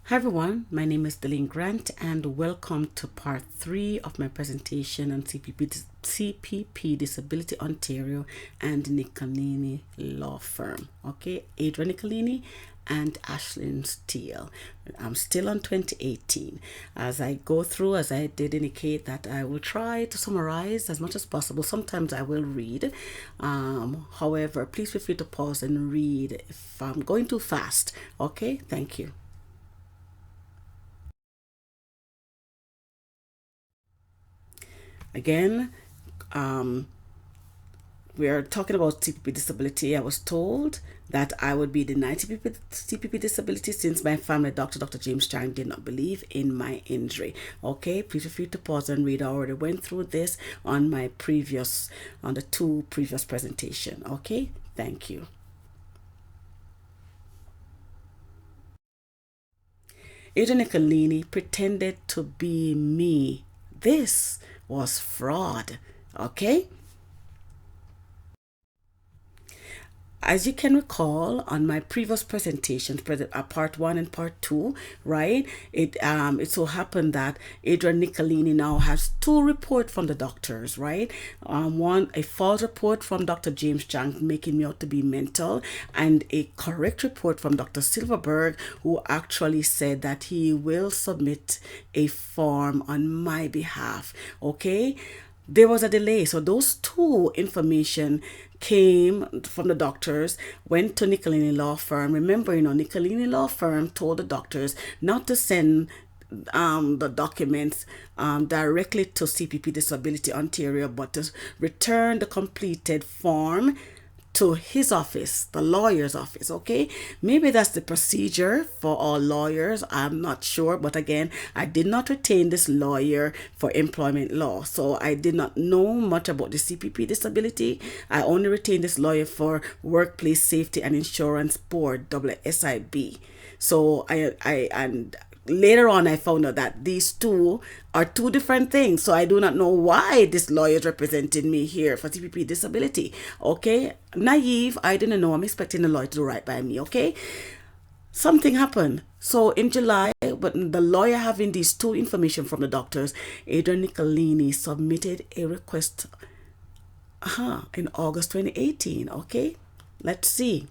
Hi everyone, my name is Delene Grant and welcome to part 3 of my presentation on CPP Disability Ontario and Nicolini Law Firm. Okay, Adrian Nicolini and Ashlyn Steele. I'm still on 2018. As I go through, as I did indicate that I will try to summarize as much as possible. Sometimes I will read. However, please feel free to pause and read if I'm going too fast. Okay, thank you. Again, we are talking about CPP disability. I was told that I would be denied CPP disability since my family doctor, Dr. James Chang, did not believe in my injury. Okay, please feel free to pause and read. I already went through this on the two previous presentation. Okay, thank you. Adrian Nicolini pretended to be me. This was fraud. Okay. As you can recall on my previous presentations, part 1 and part 2, right? It so happened that Adrian Nicolini now has 2 reports from the doctors, right? One, a false report from Dr. James Chang making me out to be mental, and a correct report from Dr. Silverberg, who actually said that he will submit a form on my behalf. Okay, there was a delay. So those 2 information came from the doctors, went to Nicolini Law Firm. Remember, Nicolini Law Firm told the doctors not to send the documents directly to CPP Disability Ontario, but to return the completed form to his office, the lawyer's office. Okay, maybe that's the procedure for all lawyers. I'm not sure, but again, I did not retain this lawyer for employment law, so I did not know much about the CPP disability. I only retained this lawyer for Workplace Safety and Insurance Board, WSIB. So and later on I found out that these 2 are 2 different things. So I do not know why this lawyer is representing me here for CPP disability. Okay, naive, I didn't know. I'm expecting the lawyer to do right by me. Okay, something happened. So in July, but the lawyer having these 2 information from the doctors, Adrian Nicolini submitted a request in August 2018. Okay, let's see.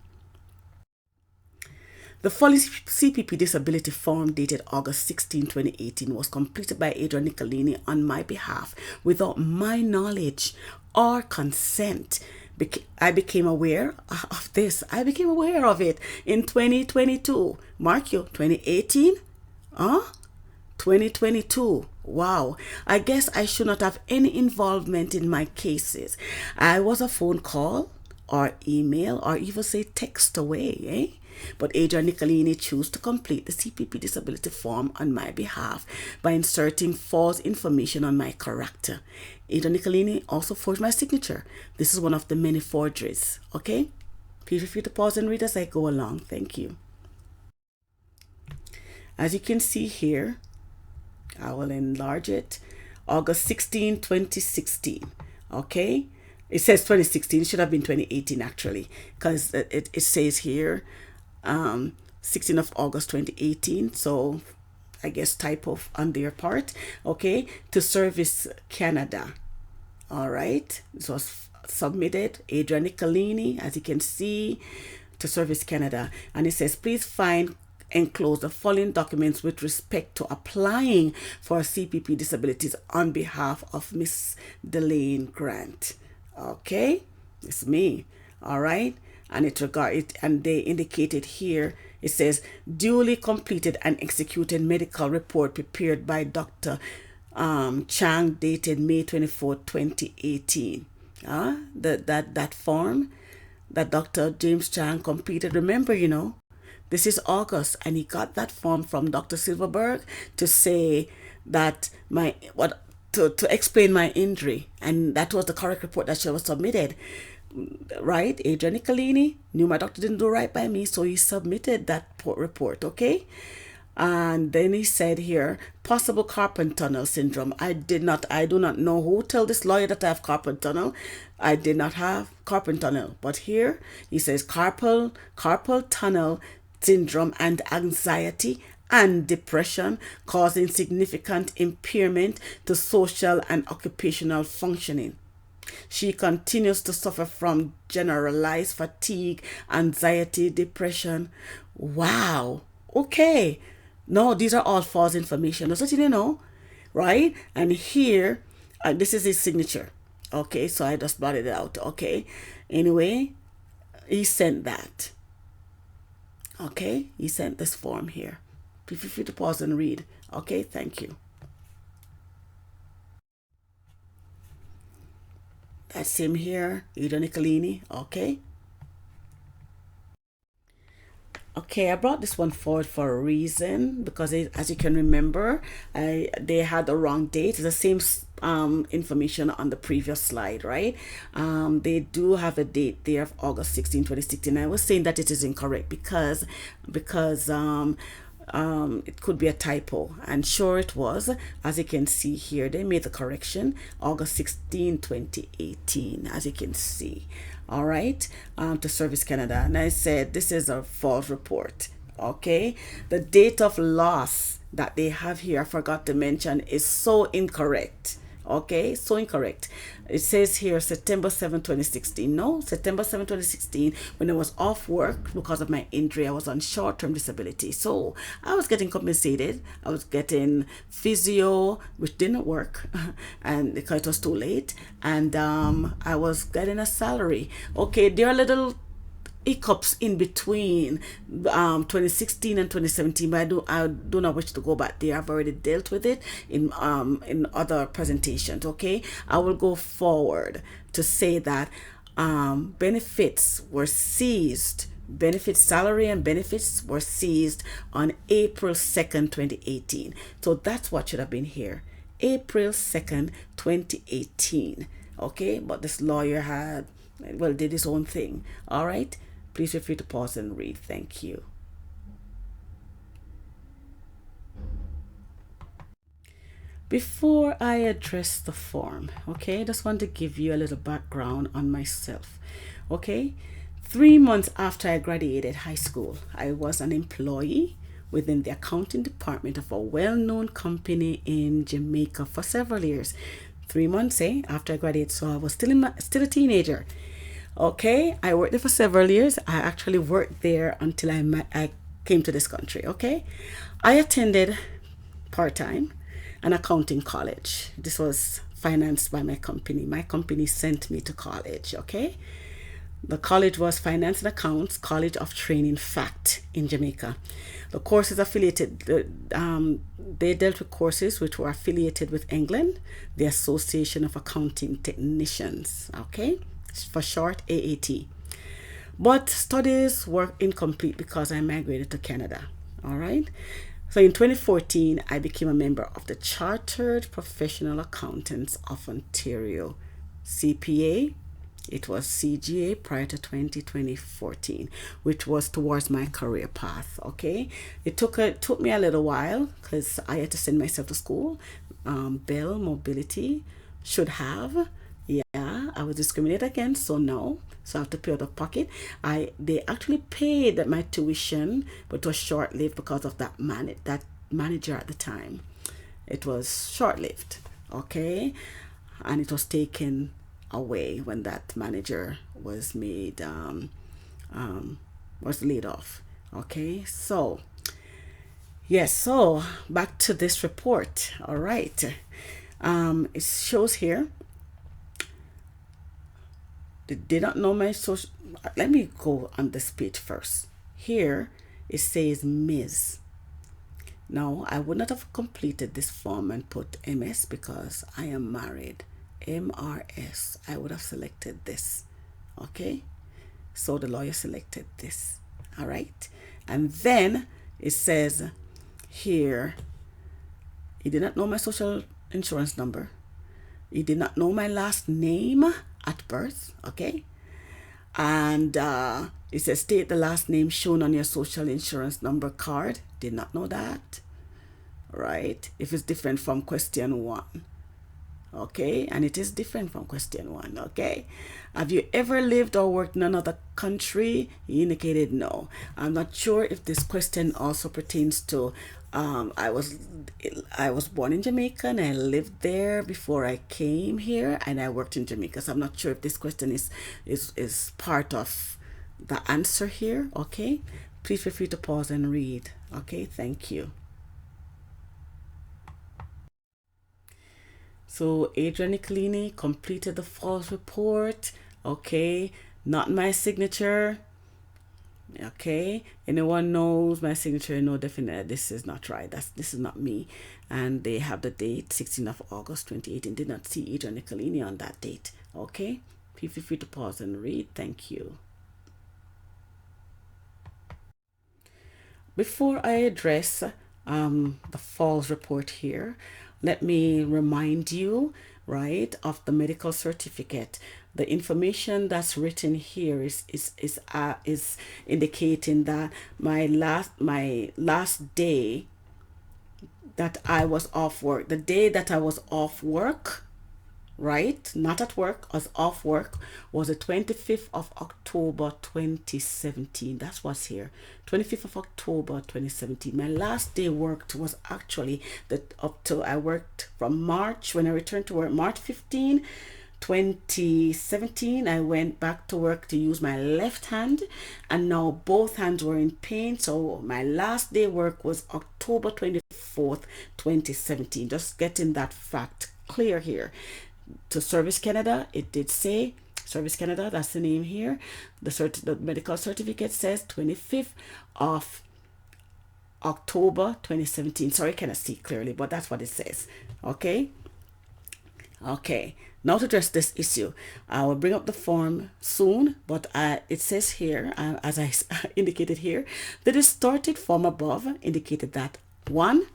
The full CPP disability form dated August 16, 2018 was completed by Adrian Nicolini on my behalf without my knowledge or consent. I became aware of this. I became aware of it in 2022. Mark you, 2018? 2022. Wow. I guess I should not have any involvement in my cases. I was a phone call or email or even say text away, eh? But Adrian Nicolini chose to complete the CPP disability form on my behalf by inserting false information on my character. Adrian Nicolini also forged my signature. This is one of the many forgeries. Okay? Please feel free to pause and read as I go along. Thank you. As you can see here, I will enlarge it. August 16, 2016. Okay? It says 2016. It should have been 2018 actually, because it says here 16th of August 2018. So I guess typo on their part. Okay, to Service Canada. All right, this was submitted Adrian Nicolini, as you can see, to Service Canada, and it says please find enclose the following documents with respect to applying for CPP disabilities on behalf of Miss Delene Grant. Okay, it's me. All right, and and they indicated here, it says duly completed and executed medical report prepared by Dr. Chang dated May 24, 2018. That form that Dr. James Chang completed, remember, this is August, and he got that form from Dr. Silverberg to say that to explain my injury, and that was the correct report that she was submitted. Right, Adrian Nicolini knew my doctor didn't do right by me, so he submitted that report. Okay, and then he said here possible carpal tunnel syndrome. I do not know who told this lawyer that I have carpal tunnel. I did not have carpal tunnel, but here he says carpal tunnel syndrome and anxiety and depression, causing significant impairment to social and occupational functioning. She continues to suffer from generalized fatigue, anxiety, depression. Wow. Okay. No, these are all false information. That's what you know, right? And here, this is his signature. Okay, so I just blotted it out. Okay. Anyway, he sent that. Okay, he sent this form here. Feel free to pause and read. Okay, thank you. That's him here, Ida Nicolini. Okay. Okay, I brought this one forward for a reason because, as you can remember, they had the wrong date. It's the same information on the previous slide, right? They do have a date there of August 16, 2016. I was saying that it is incorrect because it could be a typo, and sure it was. As you can see here, they made the correction August 16, 2018, as you can see. All right, to Service Canada. And I said this is a false report. Okay, the date of loss that they have here, I forgot to mention, is so incorrect. Okay, so incorrect. It says here September 7, 2016. No, September 7, 2016, when I was off work because of my injury. I was on short-term disability. So I was getting compensated. I was getting physio, which didn't work and because it was too late. And I was getting a salary. Okay, there are little hiccups in between 2016 and 2017, but I do not wish to go back there. I've already dealt with it in other presentations. Okay, I will go forward to say that benefits were seized. Benefits, salary and benefits were seized on April 2nd, 2018. So that's what should have been here. April 2nd, 2018. Okay, but this lawyer did his own thing. All right. Please feel free to pause and read. Thank you. Before I address the form, okay, I just want to give you a little background on myself. Okay, 3 months after I graduated high school, I was an employee within the accounting department of a well-known company in Jamaica for several years. 3 months, after I graduated, so I was still a teenager. Okay, I worked there for several years. I actually worked there until I came to this country. Okay, I attended part-time an accounting college. This was financed by my company. My company sent me to college. Okay, the college was Finance and Accounts College of Training FACT in Jamaica. The courses affiliated, they dealt with courses which were affiliated with England, the Association of Accounting Technicians. Okay, for short AAT. But studies were incomplete because I migrated to Canada. All right. So in 2014, I became a member of the Chartered Professional Accountants of Ontario, CPA. It was CGA prior to 2014, which was towards my career path. Okay. It took me a little while because I had to send myself to school. Bell Mobility should have. Yeah, I was discriminated against, so no. So I have to pay out of pocket. They actually paid my tuition, but it was short-lived because of that manager at the time. It was short-lived, okay, and it was taken away when that manager was was laid off. Okay, so yes, so back to this report. All right, it shows here. They did not know my social. Let me go on this page first. Here it says Ms. Now I would not have completed this form and put MS because I am married. MRS. I would have selected this. Okay. So the lawyer selected this. All right. And then it says here, he did not know my social insurance number. He did not know my last name at birth, okay? And it says state the last name shown on your social insurance number card. Did not know that, right? If it's different from question 1, okay? And it is different from question 1, okay? Have you ever lived or worked in another country? He indicated no. I'm not sure if this question also pertains to I was born in Jamaica and I lived there before I came here, and I worked in Jamaica. So I'm not sure if this question is part of the answer here, okay? Please feel free to pause and read. Okay, thank you. So Adrian Nicolini completed the false report. Okay, not my signature. Okay, anyone knows my signature? No, definitely this is not right. This is not me. And they have the date 16th of August 2018. Did not see Adrian Nicolini on that date. Okay, please feel free to pause and read. Thank you. Before I address the false report here, let me remind you, right, of the medical certificate. The information that's written here is indicating that my last day that I was off work, the day that I was off work, right, not at work, I was off work, was the 25th of October 2017. That's what's here, 25th of October 2017. My last day worked was actually I worked from March, when I returned to work, March 15, 2017. I went back to work to use my left hand, and now both hands were in pain. So my last day work was October 24th, 2017. Just getting that fact clear here. To Service Canada, it did say Service Canada, that's the name here. The medical certificate says 25th of October 2017. Sorry, I cannot see clearly, but that's what it says. Okay. Okay. Now to address this issue, I will bring up the form soon, but it says here, as I indicated here, the distorted form above indicated that one,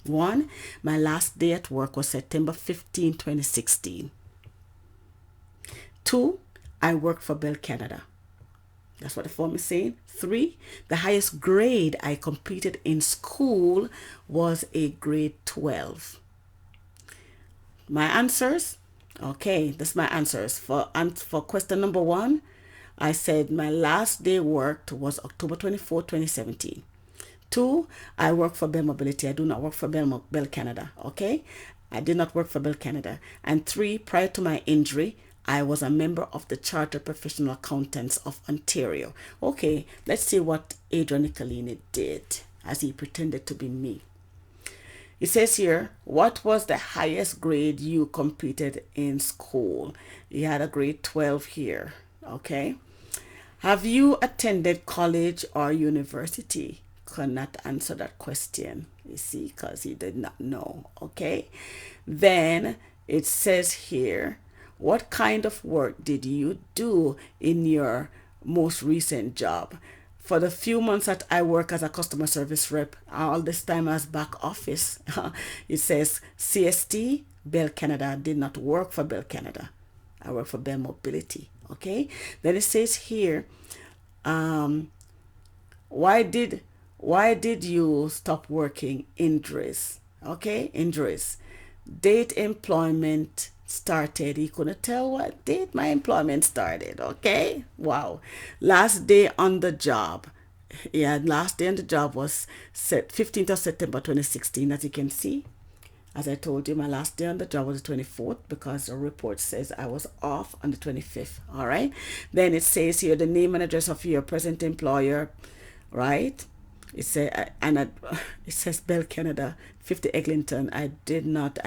my last day at work was September 15, 2016. 2, I worked for Bell Canada. That's what the form is saying. 3, the highest grade I completed in school was a grade 12. My answers, okay, that's my answers. For question number 1, I said my last day worked was October 24, 2017. 2, I work for Bell Mobility. I do not work for Bell Canada. Okay, I did not work for Bell Canada. And 3, prior to my injury, I was a member of the Chartered Professional Accountants of Ontario. Okay, let's see what Adrian Nicolini did, as he pretended to be me. It says here, what was the highest grade you completed in school? He had a grade 12 here. Okay. Have you attended college or university? Cannot answer that question, you see, because he did not know. Okay, then it says here, what kind of work did you do in your most recent job? For the few months that I work as a customer service rep, all this time as back office, it says CST, Bell Canada. Did not work for Bell Canada. I work for Bell Mobility. Okay, then it says here, why did you stop working? Injuries. Okay, injuries. Date employment started. He couldn't tell what date my employment started. Okay, wow. Last day on the job. Yeah, last day on the job was 15th of September 2016, as you can see. As I told you, my last day on the job was the 24th, because the report says I was off on the 25th. All right. Then it says here the name and address of your present employer, right? It says Bell Canada, 50 Eglinton. I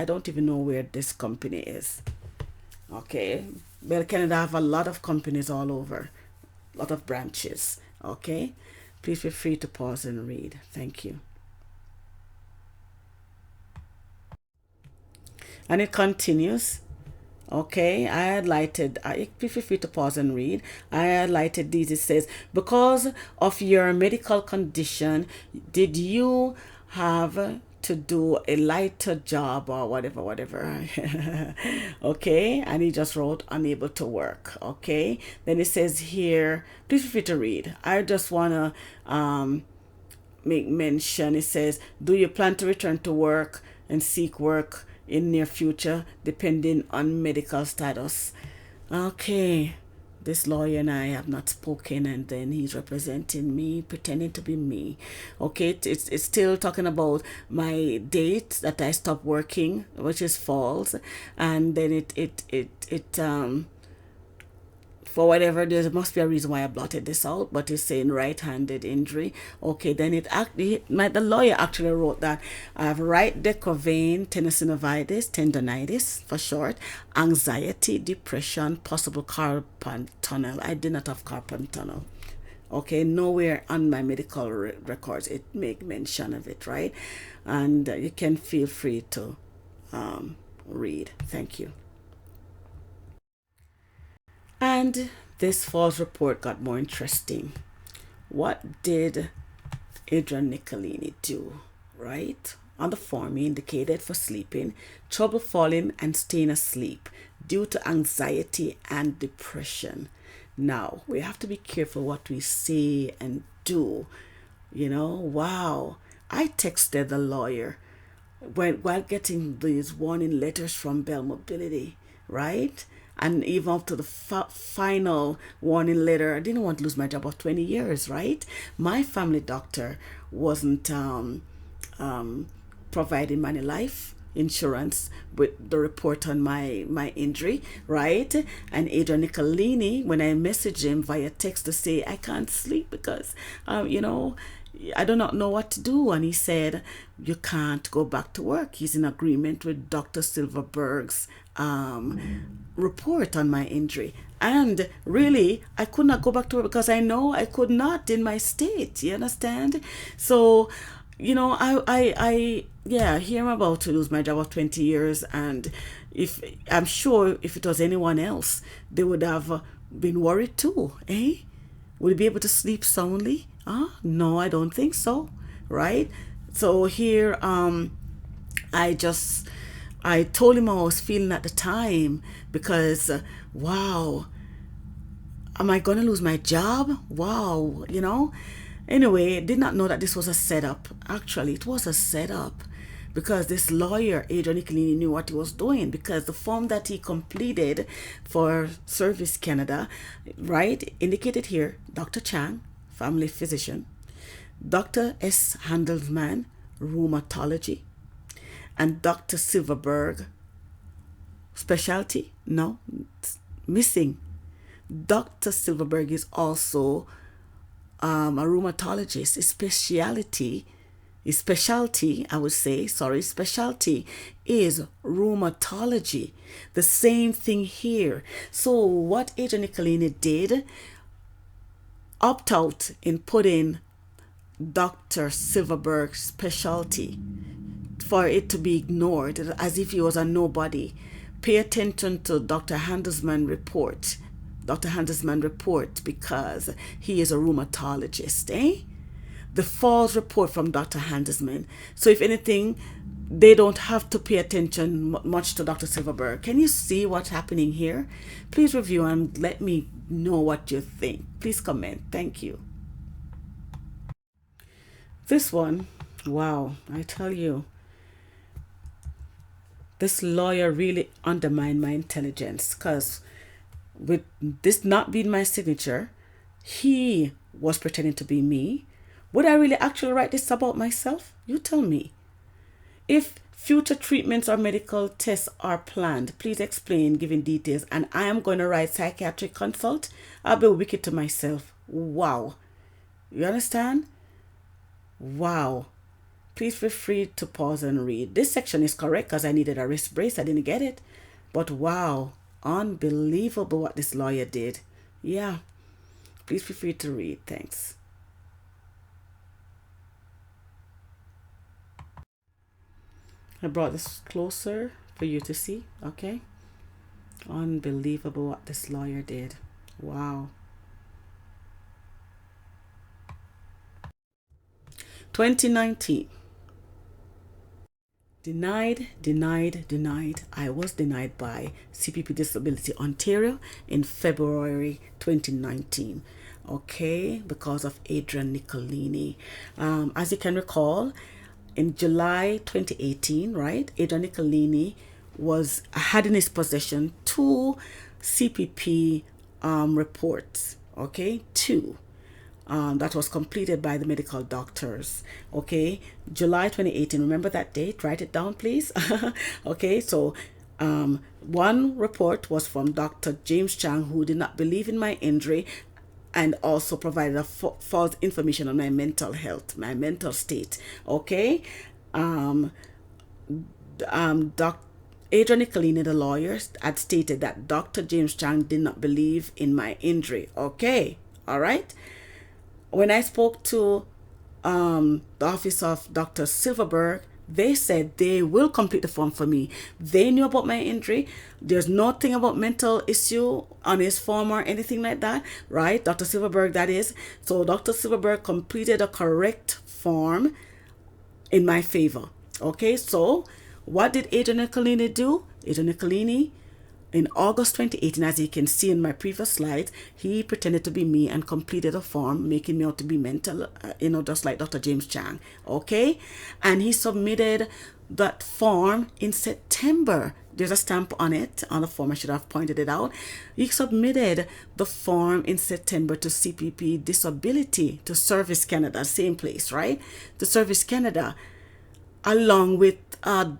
don't even know where this company is. Okay. Bell Canada have a lot of companies all over, a lot of branches. Okay. Please feel free to pause and read. Thank you. And it continues. Okay, feel free to pause and read. I highlighted these. It says, because of your medical condition, did you have to do a lighter job or whatever? Okay, and he just wrote unable to work. Okay, then it says here, please feel free to read. I just want to make mention. It says, do you plan to return to work and seek work in near future, depending on medical status. Okay, this lawyer and I have not spoken, and then he's representing me, pretending to be me. Okay, it's still talking about my date that I stopped working, which is false, and then it for whatever, there must be a reason why I blotted this out, but it's saying right-handed injury. Okay, then the lawyer actually wrote that I have right decorative vein tendonitis for short, anxiety, depression, possible carpal tunnel. I did not have carpal tunnel. Okay, nowhere on my medical records it make mention of it, right? And you can feel free to read. Thank you. And this false report got more interesting. What did Adrian Nicolini do? Right? On the form, he indicated for sleeping, trouble falling and staying asleep due to anxiety and depression. Now, we have to be careful what we say and do. Wow. I texted the lawyer while getting these warning letters from Bell Mobility, right? And even up to the final warning letter, I didn't want to lose my job of 20 years, right? My family doctor wasn't providing money life insurance with the report on my injury, right? And Adrian Nicolini, when I messaged him via text to say I can't sleep because I do not know what to do, and he said you can't go back to work. He's in agreement with Dr. Silverberg's report on my injury, and really I could not go back to work because I know I could not in my state. You understand? So I here I'm about to lose my job of 20 years, and if I'm sure if it was anyone else, they would have been worried too, eh? Would he be able to sleep soundly? No, I don't think so, right? So here, I told him how I was feeling at the time because, wow, am I going to lose my job? Wow. Anyway, did not know that this was a setup. Actually, it was a setup because this lawyer, Adrian Nicolini, knew what he was doing because the form that he completed for Service Canada, right, indicated here, Dr. Chang, family physician, Dr. S. Handelsman, rheumatology, and Dr. Silverberg, specialty? No, missing. Dr. Silverberg is also a rheumatologist. His specialty is rheumatology. The same thing here. So what Adrian Nicolini did, opt out in putting Dr. Silverberg's specialty for it to be ignored as if he was a nobody. Pay attention to Dr. Handelsman report. Dr. Handelsman report because he is a rheumatologist, eh? The false report from Dr. Handelsman. So if anything, they don't have to pay attention much to Dr. Silverberg. Can you see what's happening here? Please review and let me know what you think. Please comment. Thank you. This one, wow, I tell you, this lawyer really undermined my intelligence because with this not being my signature, he was pretending to be me. Would I really actually write this about myself? You tell me. If future treatments or medical tests are planned, please explain, giving details, and I am going to write psychiatric consult. I'll be wicked to myself. Wow. You understand? Wow. Please feel free to pause and read. This section is correct because I needed a wrist brace. I didn't get it. But wow, unbelievable what this lawyer did. Yeah. Please feel free to read. Thanks. I brought this closer for you to see. Okay. Unbelievable what this lawyer did. Wow. 2019. Denied. I was denied by CPP Disability Ontario in February 2019. Okay, because of Adrian Nicolini. As you can recall, in July 2018, right, Adrian Nicolini had in his possession two CPP reports, okay, two. That was completed by the medical doctors. Okay, July 2018. Remember that date? Write it down, please. Okay, so one report was from Dr. James Chang, who did not believe in my injury and also provided a false information on my mental health, my mental state. Okay, Dr. Adrian Nicolini, the lawyer, had stated that Dr. James Chang did not believe in my injury. Okay, all right. When I spoke to the office of Dr. Silverberg, they said they will complete the form for me. They knew about my injury. There's nothing about mental issue on his form or anything like that, right? Dr. Silverberg, that is. So Dr. Silverberg completed a correct form in my favor. Okay, so what did Adrian Nicolini do? Adrian Nicolini, in August 2018, as you can see in my previous slides, he pretended to be me and completed a form making me out to be mental, just like Dr. James Chang. Okay, and he submitted that form in September. There's a stamp on it, on the form. I should have pointed it out. He submitted the form in September to CPP Disability, to Service Canada, same place, right? To Service Canada, along with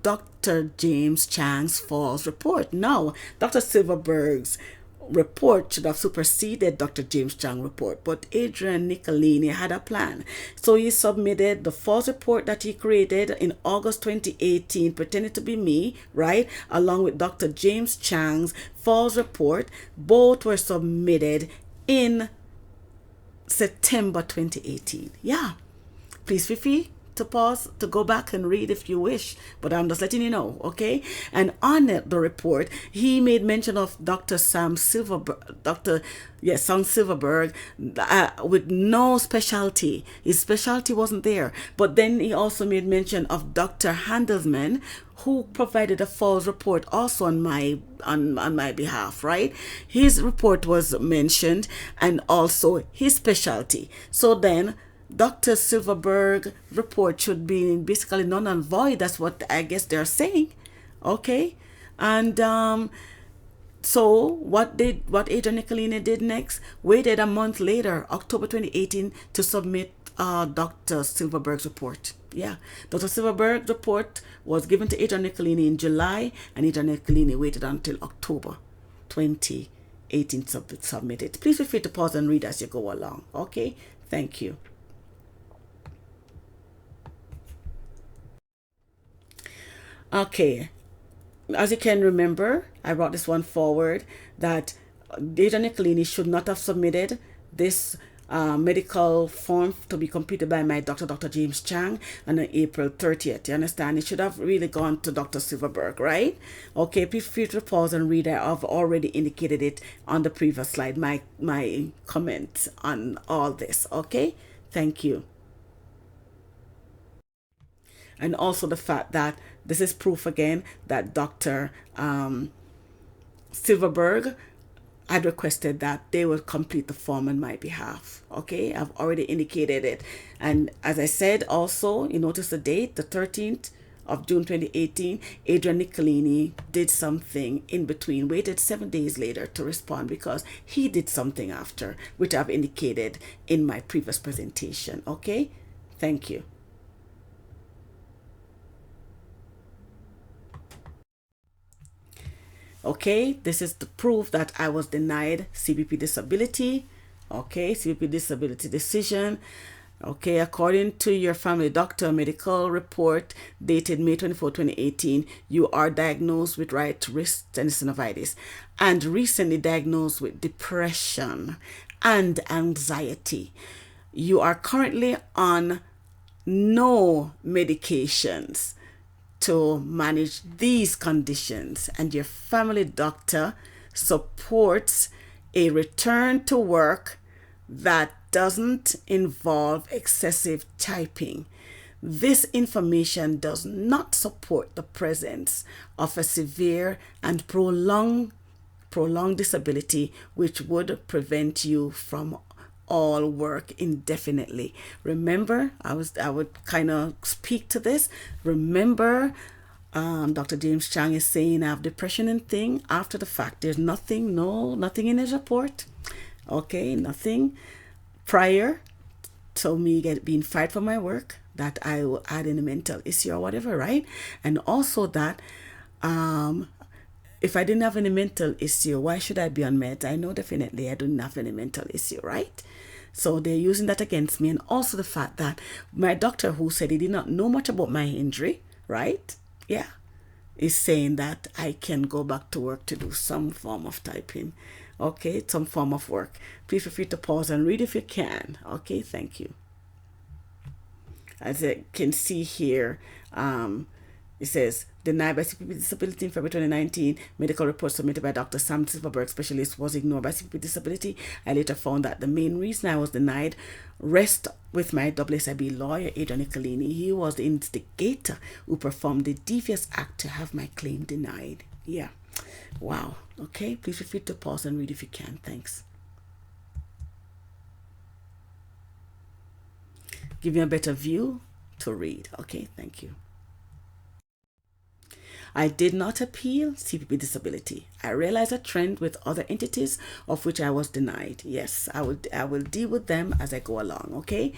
Dr. James Chang's false report. Now, Dr. Silverberg's report should have superseded Dr. James Chang's report, but Adrian Nicolini had a plan. So he submitted the false report that he created in August 2018, pretending to be me, right, along with Dr. James Chang's false report. Both were submitted in September 2018. Yeah. Please feel free to pause to go back and read if you wish, but I'm just letting you know, okay? And on the report, he made mention of Dr. Sam Silverberg, with no specialty. His specialty wasn't there. But then he also made mention of Dr. Handelsman, who provided a false report also on my behalf, right? His report was mentioned and also his specialty. So then Dr. Silverberg report should be basically null and void. That's what I guess they're saying. Okay. And so what Adrian Nicolini did next, waited a month later, October 2018, to submit Dr. Silverberg's report. Yeah. Dr. Silverberg's report was given to Adrian Nicolini in July, and Adrian Nicolini waited until October 2018 to submit it. Please feel free to pause and read as you go along. Okay. Thank you. Okay, as you can remember, I brought this one forward that Adrian Nicolini should not have submitted this medical form to be completed by my doctor, Dr. James Chang, on April 30th. You understand? It should have really gone to Dr. Silverberg, right? Okay, please feel free to pause and read. I've already indicated it on the previous slide, my comment on all this. Okay, thank you. And also the fact that this is proof again that Dr. Silverberg had requested that they will complete the form on my behalf. Okay, I've already indicated it. And as I said, also, you notice the date, the 13th of June 2018, Adrian Nicolini did something in between, waited 7 days later to respond because he did something after, which I've indicated in my previous presentation. Okay, thank you. Okay, this is the proof that I was denied CPP disability. Okay, CPP disability decision. Okay, according to your family doctor medical report dated May 24, 2018, you are diagnosed with right wrist tendinosynovitis and recently diagnosed with depression and anxiety. You are currently on no medications to manage these conditions, and your family doctor supports a return to work that doesn't involve excessive typing. This information does not support the presence of a severe and prolonged disability which would prevent you from all work indefinitely. Remember, I would kind of speak to this. Remember, Dr. James Chang is saying I have depression and thing after the fact. There's nothing in his report. Okay, nothing prior to me being fired from my work that I will add in a mental issue or whatever, right? And also that if I didn't have any mental issue, why should I be on meds? I know definitely I didn't have any mental issue, right? So they're using that against me. And also the fact that my doctor, who said he did not know much about my injury, right? Yeah, is saying that I can go back to work to do some form of typing. Okay, some form of work. Please feel free to pause and read if you can. Okay, thank you. As you can see here, it says, denied by CPP disability in February 2019. Medical report submitted by Dr. Sam Silverberg, specialist, was ignored by CPP disability. I later found that the main reason I was denied rests with my SIB lawyer, Adrian Nicolini. He was the instigator who performed the devious act to have my claim denied. Yeah. Wow. Okay. Please feel free to pause and read if you can. Thanks. Give me a better view to read. Okay. Thank you. I did not appeal CPP disability. I realized a trend with other entities of which I was denied. Yes, I will deal with them as I go along, okay?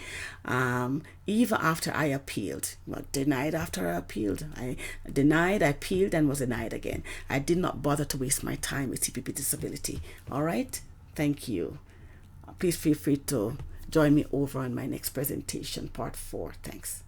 Even after I appealed. Well, denied after I appealed. I appealed, and was denied again. I did not bother to waste my time with CPP disability. All right? Thank you. Please feel free to join me over on my next presentation, part 4. Thanks.